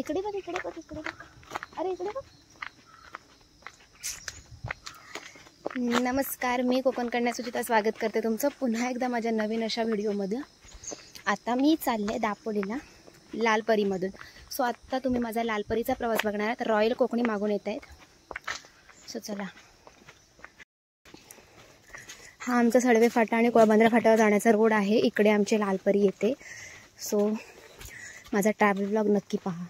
इकडे बघ, इकडे बघ, इकडे बघ. अरे इकडे बघ. नमस्कार, मी कोकण कन्या सुचिता स्वागत करते तुमचं पुन्हा एकदा माझ्या नवीन अशा व्हिडिओमध्ये. आता मी चालले दापोलीला लालपरीमधून. सो आत्ता तुम्ही माझा लालपरीचा प्रवास बघणार आहात. रॉयल कोकणी मागून येत आहेत. सो चला. हा आमचा सडवे फाटा आणि कोळबंद्रा फाट्यावर जाण्याचा रोड आहे. इकडे आमचे लालपरी येते. सो माझा ट्रॅव्हल ब्लॉग नक्की पहा.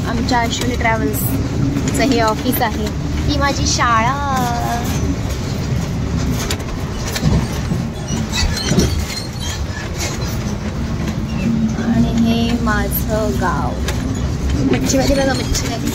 आमच्या अश्विनी ट्रॅव्हल्सचं हे ऑफिस आहे. ही माझी शाळा. आणि हे माझं गाव. मच्छीवाली बघा, मच्छीवाली.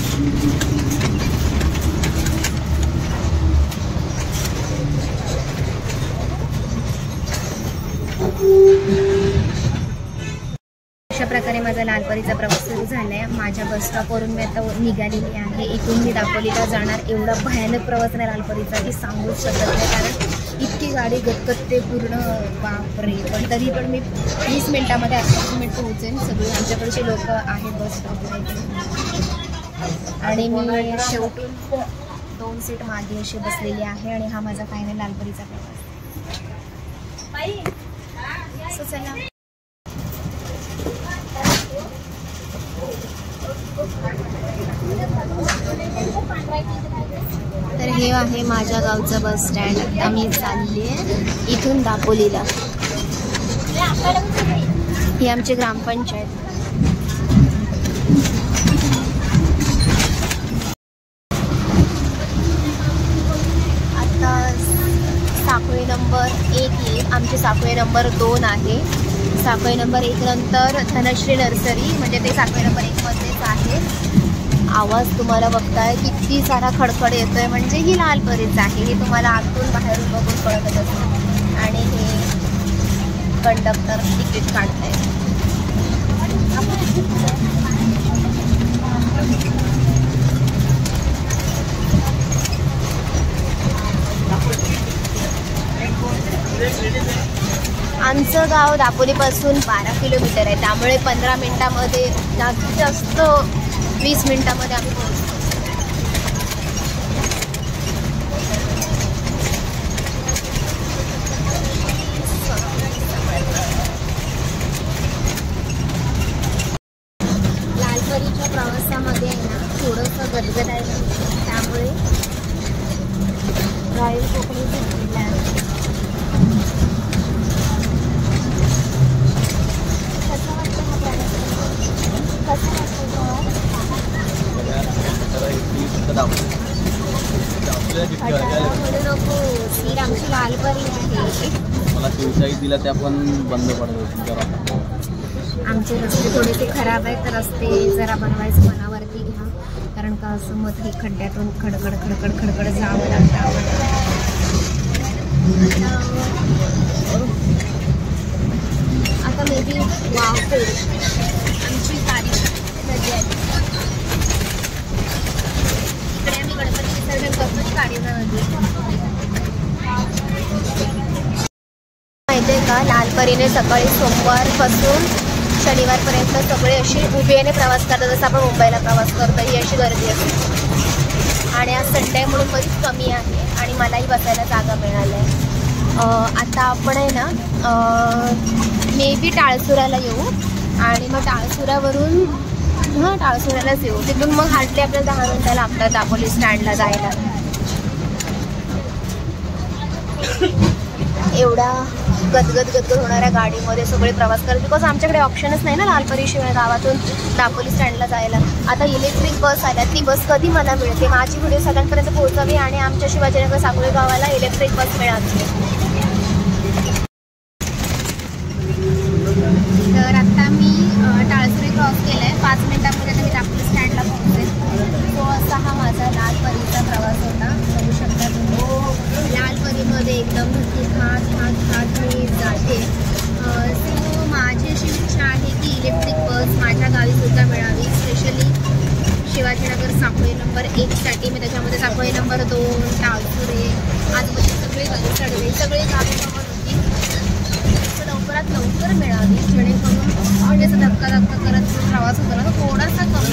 अशा प्रकारे माझा लालपरीचा प्रवास सुरू झाला आहे. माझ्या बस स्टॉपवरून मी आता निघालेली आहे. इथून मी दापोलीला जाणार. एवढा भयानक प्रवास आहे लालपरीचा की सांगूच शकत नाही, कारण इतकी गाडी गतगतते पूर्ण. बापरे. पण तरी पण मी 20 मिनिटामध्ये 28 मिनिट पोहोचेन. सगळे आमच्याकडचे लोक आहेत बस स्टॉपला. आणि मी शेवटून 2 सीट मागे अशी बसलेली आहे. आणि हा माझा फायनल लालपरीचा प्रवास. सो चला. तर हे आहे माझ्या गावचं बस स्टँड. आता मी चालली आहे इथून दापोलीला. ही आमची ग्रामपंचायत. आता साखळी नंबर 1 येईल. आमची साखळी नंबर 2 आहे. साखळी नंबर 1 नंतर धनश्री नर्सरी, म्हणजे ते साखळी नंबर 1 मध्येच आहे. आवाज तुम्हाला बघताय किती सारा खडखड येतोय, म्हणजे ही लालपरीच आहे. हे तुम्हाला आतून बाहेरून बघून कळतच असेल. आणि हे कंडक्टर तिकीट काढताय. आमचं गाव दापोलीपासून 12 किलोमीटर आहे. त्यामुळे 15 मिनिटामध्ये, जास्तीत जास्त 20 मिनिटामध्ये आम्ही पोहोचतो. लालपरीच्या प्रवासामध्ये आहे ना थोडंसं गदगद आहे. त्यामुळे रॉयल कोकणी घेतलेलं आहे. आमची लालपरी आहे. मला शिवशाही दिला त्या पण बंद पडत. आमचे रस्ते थोडेसे खराब आहेत. तर रस्ते जरा बनवायचं मनावरती घ्या, कारण का असं मग हे खड्ड्यातून खडखड खडखड खडखड जावं लागतं. आता मे बी वावफेड आमची गाडी नदी आहे. इकडे आम्ही गणपती विसर्जन करतो ती गाडी नदी. माहिती आहे का, लालपरीने सकाळी सोमवारपासून शनिवारपर्यंत सगळे अशी उभेने प्रवास करतात. जसं आपण मुंबईला प्रवास करतो ही अशी गर्दी असते. आणि आज संडे म्हणून बरीच कमी आहे आणि मलाही बसायला जागा मिळाली आहे. आता आपण आहे ना मे बी टाळसुराला येऊ. आणि मग टाळसुरावरून टाळसुरालाच येऊ. तिथून मग हार्डली आपल्याला 10 मिनिटं लागतात दापोली स्टँडला जायला. एवढा गदगद होणाऱ्या गाडीमध्ये सगळे प्रवास करतात. बिकॉज आमच्याकडे ऑप्शनच नाही ना लालपरीशिवाय गावातून दापोली स्टँडला जायला. आता इलेक्ट्रिक बस आल्या. ती बस कधी मला मिळते, माझी व्हिडिओ सगळ्यांपर्यंत पोहोचावी आणि आमच्या शिवाजीनगर साकोळी गावाला इलेक्ट्रिक बस मिळाली. साखळी नंबर 1 साठी मी त्याच्यामध्ये साखळी नंबर 2, टाळसुरे, आजूबाजू सगळी गाडी चढवली, सगळी गाडी कव्हर होती. लवकरात लवकर मिळावी जेणेकरून म्हणजे असं धक्का करत प्रवास होतो ना, तो थोडासा कमी